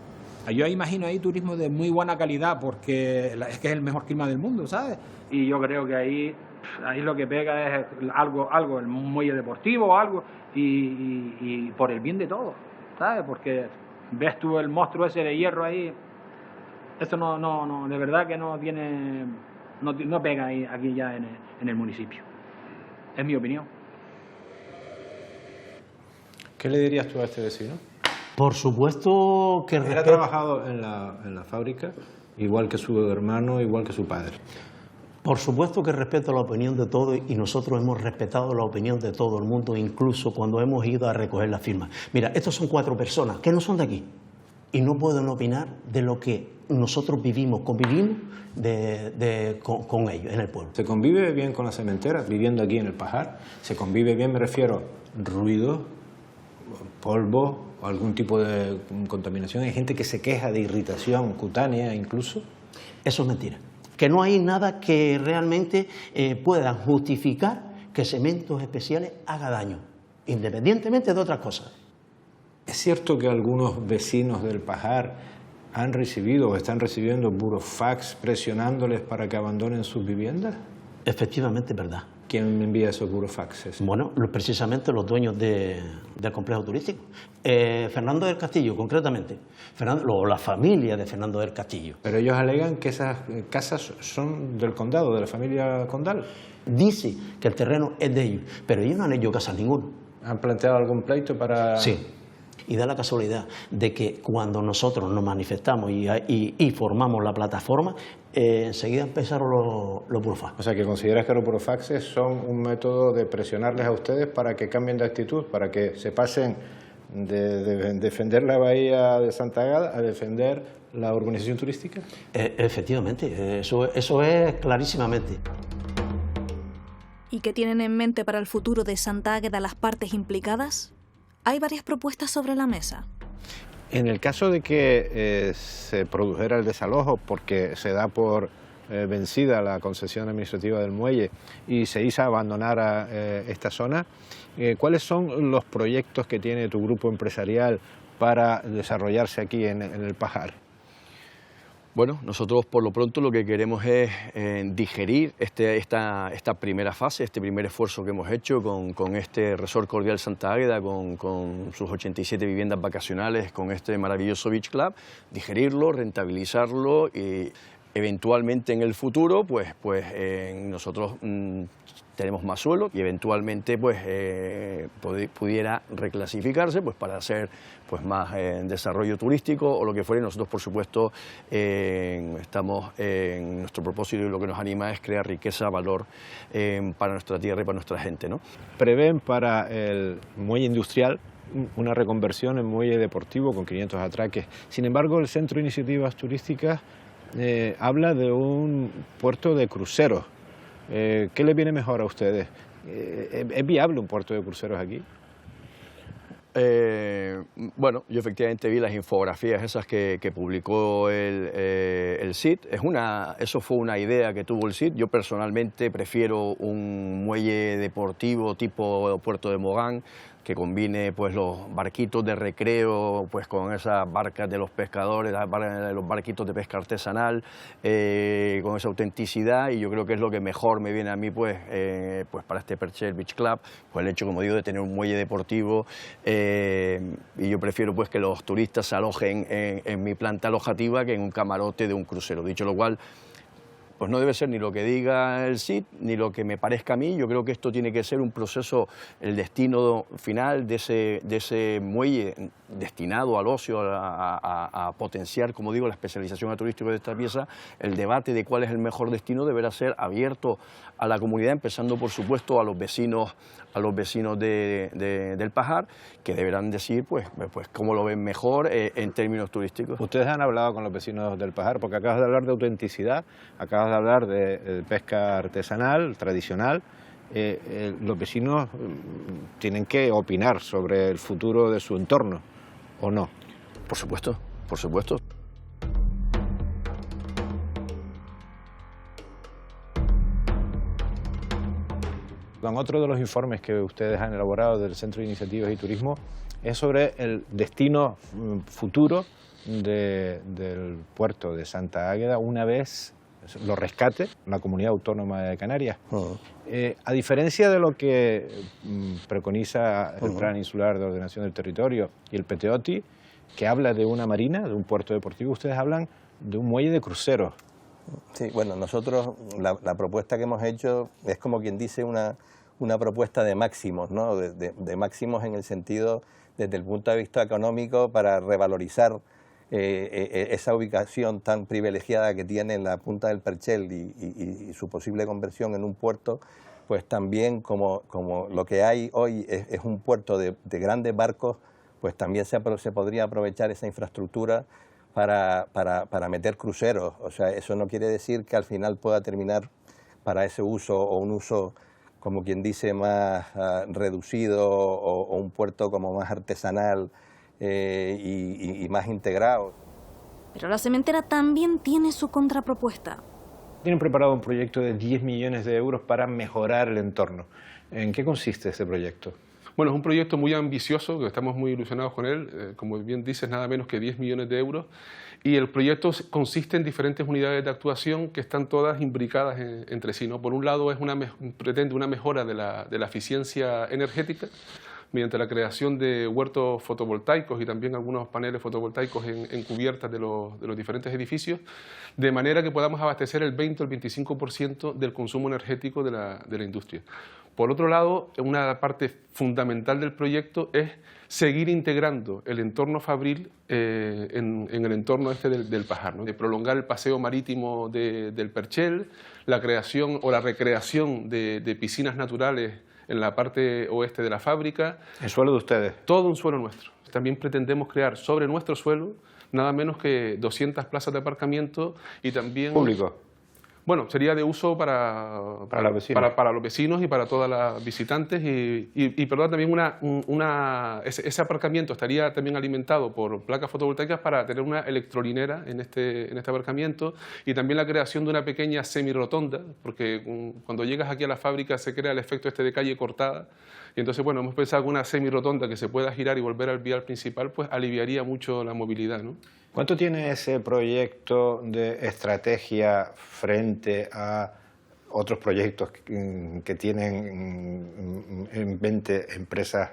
Yo imagino ahí turismo de muy buena calidad, porque es que es el mejor clima del mundo, ¿sabes? Y yo creo que ahí lo que pega es algo el muelle deportivo, algo, y por el bien de todos, ¿sabes? Porque ves tú el monstruo ese de hierro ahí, esto no de verdad que no pega ahí, aquí ya en el municipio. Es mi opinión. ¿Qué le dirías tú a este vecino? Por supuesto que... Él ha trabajado en la fábrica, igual que su hermano, igual que su padre. Por supuesto que respeto la opinión de todos y nosotros hemos respetado la opinión de todo el mundo, incluso cuando hemos ido a recoger las firmas. Mira, estos son 4 personas que no son de aquí y no pueden opinar de lo que nosotros convivimos con ellos en el pueblo. ¿Se convive bien con la cementera, viviendo aquí en el Pajar? ¿Se convive bien, me refiero, ruido, polvo o algún tipo de contaminación? ¿Hay gente que se queja de irritación cutánea incluso? Eso es mentira. Que no hay nada que realmente pueda justificar que Cementos Especiales haga daño, independientemente de otras cosas. ¿Es cierto que algunos vecinos del Pajar han recibido o están recibiendo burofax presionándoles para que abandonen sus viviendas? Efectivamente, es verdad. ¿Quién envía esos burofaxes? Bueno, precisamente los dueños del complejo turístico. Fernando del Castillo, concretamente. La familia de Fernando del Castillo. Pero ellos alegan que esas casas son del condado, de la familia Condal. Dice que el terreno es de ellos, pero ellos no han hecho casas ninguna. ¿Han planteado algún pleito para...? Sí. Y da la casualidad de que cuando nosotros nos manifestamos y formamos la plataforma, enseguida empezaron los burofax. O sea, que consideras que los burofaxes son un método de presionarles a ustedes para que cambien de actitud, para que se pasen de defender la bahía de Santa Águeda a defender la urbanización turística. Efectivamente, eso es clarísimamente. ¿Y qué tienen en mente para el futuro de Santa Águeda las partes implicadas? Hay varias propuestas sobre la mesa. En el caso de que se produjera el desalojo porque se da por vencida la concesión administrativa del muelle y se hizo abandonar a esta zona, ¿cuáles son los proyectos que tiene tu grupo empresarial para desarrollarse aquí en el Pajar? Bueno, nosotros por lo pronto lo que queremos es digerir esta primera fase, este primer esfuerzo que hemos hecho con este Resort Cordial Santa Águeda, con sus 87 viviendas vacacionales, con este maravilloso Beach Club, digerirlo, rentabilizarlo y eventualmente en el futuro nosotros tenemos más suelo y eventualmente pudiera reclasificarse para hacer más desarrollo turístico o lo que fuera. Nosotros, por supuesto, estamos en nuestro propósito y lo que nos anima es crear riqueza, valor para nuestra tierra y para nuestra gente, ¿no? Prevén para el muelle industrial una reconversión en muelle deportivo con 500 atraques. Sin embargo, el Centro de Iniciativas Turísticas habla de un puerto de cruceros. ¿Qué les viene mejor a ustedes? ¿Es viable un puerto de cruceros aquí? Bueno, yo efectivamente vi las infografías esas que publicó el CIT. Eso fue una idea que tuvo el CIT. Yo personalmente prefiero un muelle deportivo tipo Puerto de Mogán, que combine los barquitos de recreo con esas barcas de los pescadores, los barquitos de pesca artesanal, con esa autenticidad, y yo creo que es lo que mejor me viene a mí para este Perchel Beach Club, el hecho, como digo, de tener un muelle deportivo, y yo prefiero que los turistas se alojen en mi planta alojativa que en un camarote de un crucero. Dicho lo cual, no debe ser ni lo que diga el CIT, ni lo que me parezca a mí. Yo creo que esto tiene que ser un proceso, el destino final de ese muelle destinado al ocio, a potenciar, como digo, la especialización turística de esta pieza. El debate de cuál es el mejor destino deberá ser abierto a la comunidad, empezando, por supuesto, a los vecinos del Pajar, que deberán decir cómo lo ven mejor en términos turísticos. Ustedes han hablado con los vecinos del Pajar, porque acabas de hablar de autenticidad, acabas de hablar de pesca artesanal, tradicional. Los vecinos tienen que opinar sobre el futuro de su entorno, ¿o no? Por supuesto, por supuesto. Otro de los informes que ustedes han elaborado del Centro de Iniciativas y Turismo es sobre el destino futuro del puerto de Santa Águeda una vez lo rescate la Comunidad Autónoma de Canarias. A diferencia de lo que preconiza el Plan Insular de Ordenación del Territorio y el PTOTI, que habla de una marina, de un puerto deportivo, ustedes hablan de un muelle de cruceros. Sí, bueno, nosotros la propuesta que hemos hecho es, como quien dice, una propuesta de máximos, ¿no? De máximos en el sentido, desde el punto de vista económico, para revalorizar esa ubicación tan privilegiada que tiene en la punta del Perchel y su posible conversión en un puerto, pues también como lo que hay hoy es un puerto de grandes barcos, pues también se podría aprovechar esa infraestructura para meter cruceros. O sea, eso no quiere decir que al final pueda terminar para ese uso o un uso, como quien dice, más reducido o un puerto como más artesanal y más integrado. Pero la cementera también tiene su contrapropuesta. Tienen preparado un proyecto de 10 millones de euros para mejorar el entorno. ¿En qué consiste este proyecto? Bueno, es un proyecto muy ambicioso, que estamos muy ilusionados con él, como bien dices, nada menos que 10 millones de euros, y el proyecto consiste en diferentes unidades de actuación que están todas imbricadas entre sí, ¿no? Por un lado, pretende una mejora de la eficiencia energética, mediante la creación de huertos fotovoltaicos y también algunos paneles fotovoltaicos en cubiertas de los diferentes edificios, de manera que podamos abastecer el 20 o el 25% del consumo energético de la industria. Por otro lado, una parte fundamental del proyecto es seguir integrando el entorno fabril en el entorno este del Pajar, ¿no? De prolongar el paseo marítimo del Perchel, la creación o la recreación de piscinas naturales en la parte oeste de la fábrica. ¿El suelo de ustedes? Todo un suelo nuestro. También pretendemos crear sobre nuestro suelo nada menos que 200 plazas de aparcamiento y también... ¿Público? Bueno, sería de uso para los vecinos y para todas las visitantes y perdón, también ese aparcamiento estaría también alimentado por placas fotovoltaicas para tener una electrolinera en este aparcamiento y también la creación de una pequeña semirotonda, porque cuando llegas aquí a la fábrica se crea el efecto este de calle cortada y entonces, bueno, hemos pensado que una semirotonda que se pueda girar y volver al vial principal pues aliviaría mucho la movilidad, ¿no? ¿Cuánto tiene ese proyecto de estrategia frente a otros proyectos que tienen en mente empresas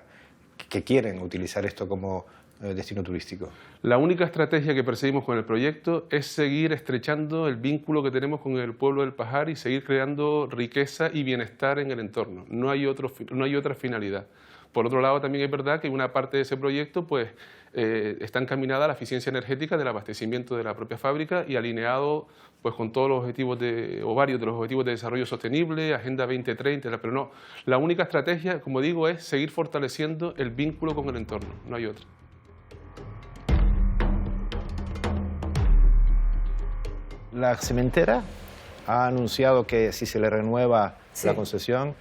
que quieren utilizar esto como destino turístico? La única estrategia que perseguimos con el proyecto es seguir estrechando el vínculo que tenemos con el pueblo del Pajar y seguir creando riqueza y bienestar en el entorno. No hay otra finalidad. Por otro lado, también es verdad que una parte de ese proyecto pues, está encaminada a la eficiencia energética del abastecimiento de la propia fábrica y alineado pues, con todos los objetivos o varios de los objetivos de desarrollo sostenible, Agenda 2030, pero no. La única estrategia, como digo, es seguir fortaleciendo el vínculo con el entorno, no hay otra. La cementera ha anunciado que si se le renueva la concesión,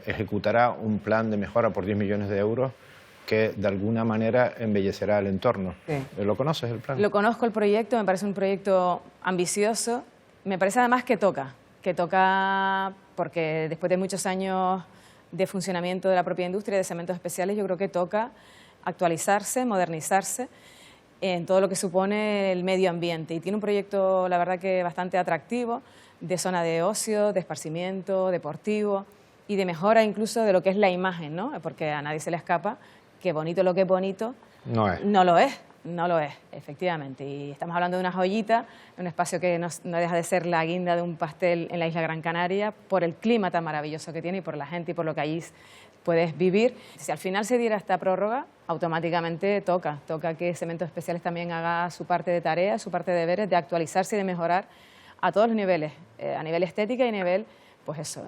ejecutará un plan de mejora por 10 millones de euros que de alguna manera embellecerá el entorno. Sí. ¿Lo conoces el plan? Lo conozco el proyecto, me parece un proyecto ambicioso. Me parece además que toca porque después de muchos años de funcionamiento de la propia industria de cementos especiales, yo creo que toca actualizarse, modernizarse en todo lo que supone el medio ambiente. Y tiene un proyecto, la verdad, que bastante atractivo, de zona de ocio, de esparcimiento, deportivo y de mejora incluso de lo que es la imagen, ¿no? Porque a nadie se le escapa que bonito lo que es bonito no lo es, efectivamente. Y estamos hablando de una joyita, un espacio que no deja de ser la guinda de un pastel en la isla Gran Canaria por el clima tan maravilloso que tiene y por la gente y por lo que allí puedes vivir. Si al final se diera esta prórroga, automáticamente toca que Cementos Especiales también haga su parte de tarea, su parte de deberes, de actualizarse y de mejorar a todos los niveles, a nivel estética y a nivel, pues eso,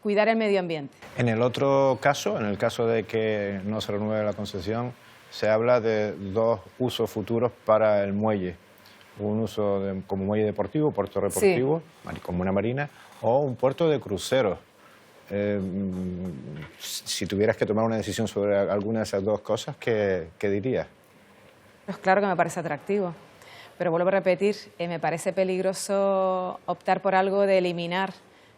cuidar el medio ambiente. En el otro caso, en el caso de que no se renueve la concesión, se habla de dos usos futuros para el muelle. Un uso como muelle deportivo, puerto deportivo, sí, como una marina, o un puerto de cruceros. Si tuvieras que tomar una decisión sobre alguna de esas dos cosas, ¿qué dirías? Pues claro que me parece atractivo, pero vuelvo a repetir, me parece peligroso optar por algo de eliminar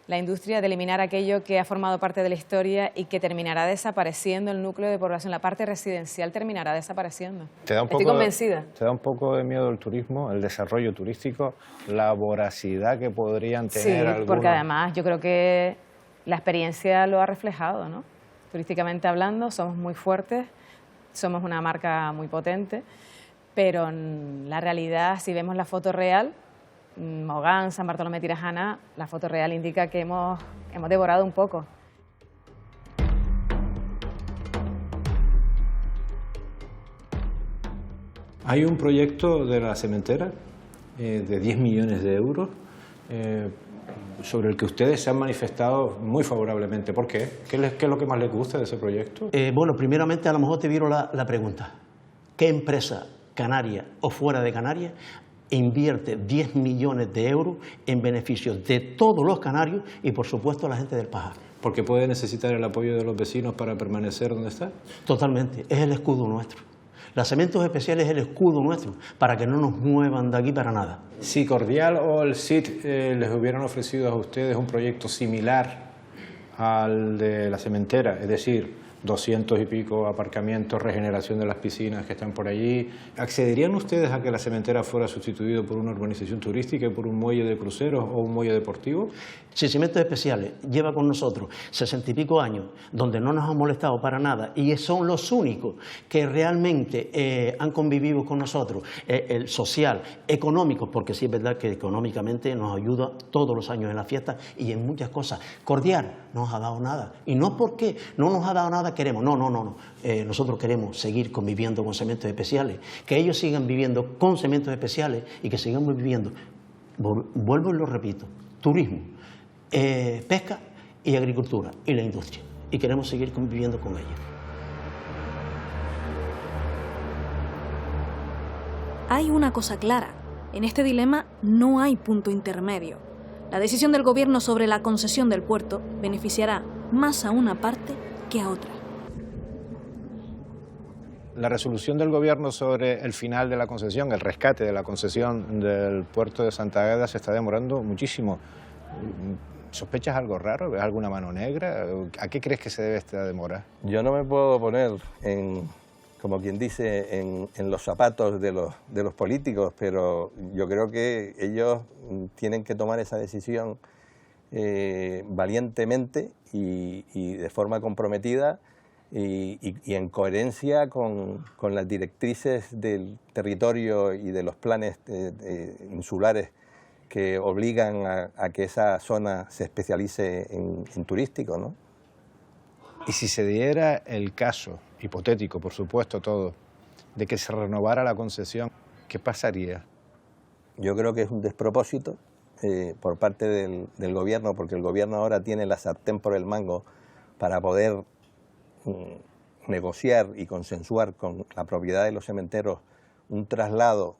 la industria, de eliminar aquello que ha formado parte de la historia y que terminará desapareciendo el núcleo de población, la parte residencial terminará desapareciendo. Estoy convencida. ¿Te da un poco de miedo el turismo, el desarrollo turístico, la voracidad que podrían tener algunos? Sí, porque además yo creo que la experiencia lo ha reflejado, ¿no? Turísticamente hablando, somos muy fuertes, somos una marca muy potente, pero en la realidad, si vemos la foto real, Mogán, San Bartolomé Tirajana, la foto real indica que hemos devorado un poco. Hay un proyecto de la cementera de 10 millones de euros sobre el que ustedes se han manifestado muy favorablemente. ¿Por qué? ¿Qué es lo que más les gusta de ese proyecto? Bueno, primeramente a lo mejor te vieron la pregunta. ¿Qué empresa canaria o fuera de Canarias invierte 10 millones de euros en beneficio de todos los canarios y, por supuesto, la gente del Pajar? ¿Porque puede necesitar el apoyo de los vecinos para permanecer donde está? Totalmente, es el escudo nuestro. Los Cementos Especiales es el escudo nuestro, para que no nos muevan de aquí para nada. Si Cordial o el CIT les hubieran ofrecido a ustedes un proyecto similar al de la cementera, es decir, 200 y pico aparcamientos, regeneración de las piscinas que están por allí, ¿accederían ustedes a que la cementera fuera sustituido por una urbanización turística y por un muelle de cruceros o un muelle deportivo? Si Cementos Especiales lleva con nosotros 60 y pico años, donde no nos han molestado para nada y son los únicos que realmente han convivido con nosotros, el social, económico, porque sí es verdad que económicamente nos ayuda todos los años en la fiesta y en muchas cosas. Cordial no nos ha dado nada, y no porque no nos ha dado nada nada queremos. No. Nosotros queremos seguir conviviendo con cementos especiales, que ellos sigan viviendo con cementos especiales y que sigamos viviendo, vuelvo y lo repito, turismo, pesca y agricultura y la industria. Y queremos seguir conviviendo con ellos. Hay una cosa clara. En este dilema no hay punto intermedio. La decisión del gobierno sobre la concesión del puerto beneficiará más a una parte que a otra. La resolución del gobierno sobre el final de la concesión, el rescate de la concesión del puerto de Santa Águeda se está demorando muchísimo. ¿Sospechas algo raro? ¿Ves alguna mano negra? ¿A qué crees que se debe esta demora? Yo no me puedo poner como quien dice, en los zapatos de los políticos, pero yo creo que ellos tienen que tomar esa decisión valientemente y de forma comprometida y en coherencia con las directrices del territorio y de los planes insulares que obligan a que esa zona se especialice en turístico, ¿no? Y si se diera el caso, hipotético por supuesto todo, de que se renovara la concesión, ¿qué pasaría? Yo creo que es un despropósito por parte del gobierno, porque el gobierno ahora tiene la sartén por el mango para poder negociar y consensuar con la propiedad de los cementeros un traslado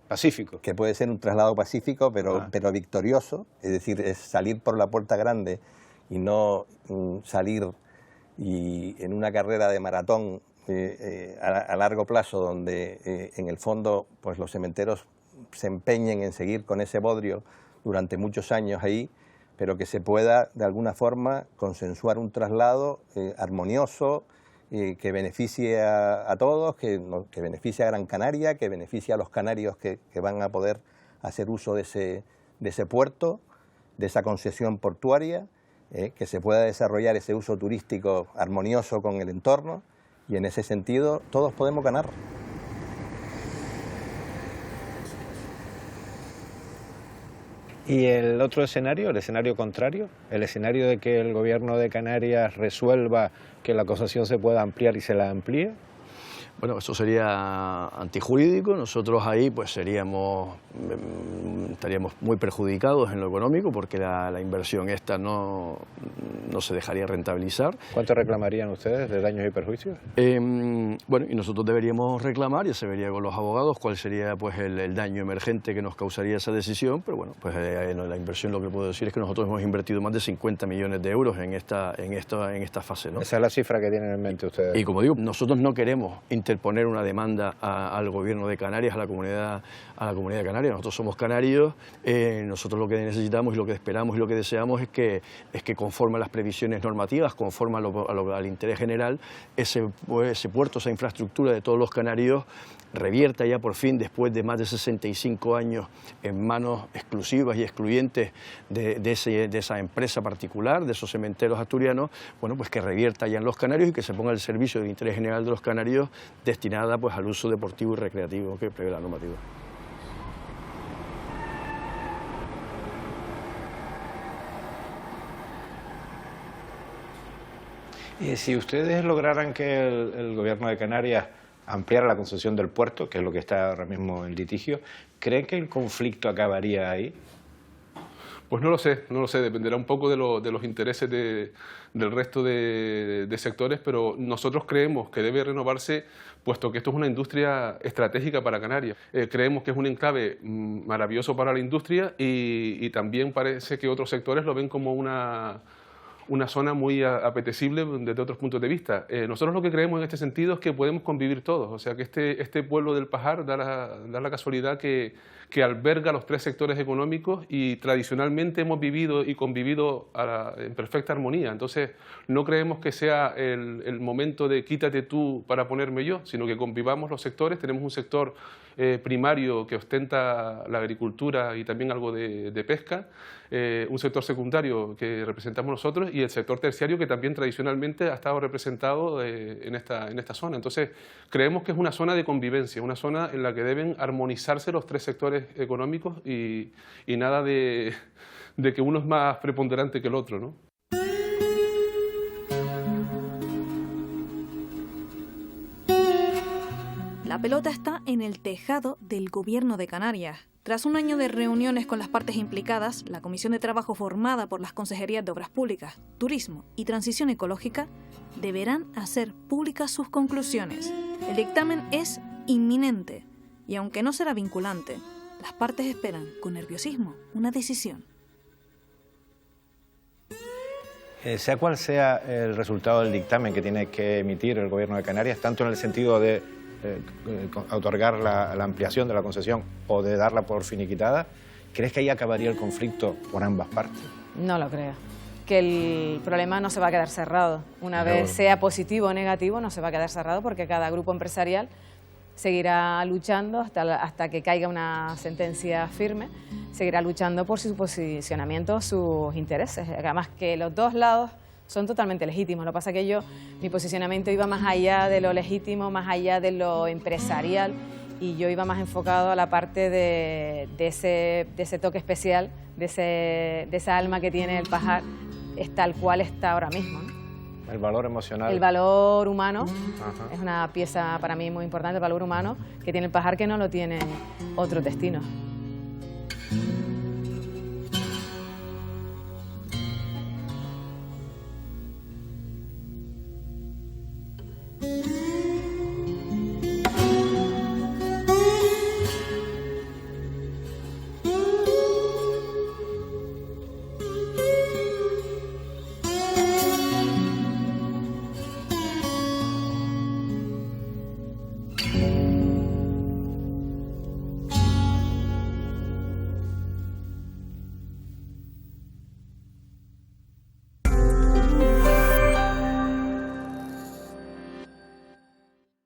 pacífico, que puede ser un traslado pacífico, pero victorioso, es decir, es salir por la puerta grande y no salir en una carrera de maratón a largo plazo, donde en el fondo pues los cementeros se empeñen en seguir con ese bodrio durante muchos años ahí, pero que se pueda de alguna forma consensuar un traslado armonioso, que beneficie a todos, que beneficie a Gran Canaria, que beneficie a los canarios que van a poder hacer uso de ese puerto, de esa concesión portuaria, que se pueda desarrollar ese uso turístico armonioso con el entorno, y en ese sentido todos podemos ganar. ¿Y el otro escenario, el escenario contrario, el escenario de que el gobierno de Canarias resuelva que la concesión se pueda ampliar y se la amplíe? Bueno, eso sería antijurídico. Nosotros ahí pues estaríamos muy perjudicados en lo económico, porque la inversión esta no se dejaría rentabilizar. ¿Cuánto reclamarían ustedes de daños y perjuicios? Bueno, y nosotros deberíamos reclamar, y se vería con los abogados cuál sería pues el daño emergente que nos causaría esa decisión, pero bueno, pues la inversión, lo que puedo decir es que nosotros hemos invertido más de 50 millones de euros en esta fase, ¿no? Esa es la cifra que tienen en mente ustedes. Y como digo, nosotros no queremos interponer una demanda al gobierno de Canarias, a la comunidad de Canarias. Nosotros somos canarios, nosotros lo que necesitamos y lo que esperamos y lo que deseamos es que conforme a las previsiones normativas, conforme al interés general, ese puerto, esa infraestructura de todos los canarios revierta ya por fin, después de más de 65 años en manos exclusivas y excluyentes de esa empresa particular, de esos cementeros asturianos, bueno, pues que revierta ya en los canarios y que se ponga al servicio del interés general de los canarios, destinada pues al uso deportivo y recreativo que prevé la normativa. Y si ustedes lograran que el gobierno de Canarias ampliara la concesión del puerto, que es lo que está ahora mismo en litigio, ¿creen que el conflicto acabaría ahí? Pues no lo sé, dependerá un poco de los intereses del resto de sectores, pero nosotros creemos que debe renovarse, puesto que esto es una industria estratégica para Canarias. Creemos que es un enclave maravilloso para la industria y también parece que otros sectores lo ven como una zona muy apetecible desde otros puntos de vista. Nosotros lo que creemos en este sentido es que podemos convivir todos, o sea que este pueblo del Pajar da la casualidad que alberga los tres sectores económicos y tradicionalmente hemos vivido y convivido en perfecta armonía. Entonces no creemos que sea el momento de quítate tú para ponerme yo, sino que convivamos los sectores. Tenemos un sector primario que ostenta la agricultura y también algo de pesca, un sector secundario que representamos nosotros y el sector terciario que también tradicionalmente ha estado representado en esta zona. Entonces creemos que es una zona de convivencia, una zona en la que deben armonizarse los tres sectores económicos y nada de que uno es más preponderante que el otro, ¿no? La pelota está en el tejado del Gobierno de Canarias. Tras un año de reuniones con las partes implicadas, la Comisión de Trabajo formada por las Consejerías de Obras Públicas, Turismo y Transición Ecológica deberán hacer públicas sus conclusiones. El dictamen es inminente y aunque no será vinculante, las partes esperan con nerviosismo una decisión. Sea cual sea el resultado del dictamen que tiene que emitir el Gobierno de Canarias, tanto en el sentido de otorgar la ampliación de la concesión o de darla por finiquitada, ¿crees que ahí acabaría el conflicto por ambas partes? No lo creo. Que el problema no se va a quedar cerrado. Una vez sea positivo o negativo, no se va a quedar cerrado porque cada grupo empresarial seguirá luchando hasta que caiga una sentencia firme, seguirá luchando por su posicionamiento, sus intereses. Además que los dos lados son totalmente legítimos. Lo que pasa es que mi posicionamiento iba más allá de lo legítimo, más allá de lo empresarial, y yo iba más enfocado a la parte de ese toque especial, de esa alma que tiene el pajar, es tal cual está ahora mismo, ¿no? El valor emocional. El valor humano. Ajá. Es una pieza para mí muy importante, el valor humano que tiene el pajar que no lo tiene otros destinos.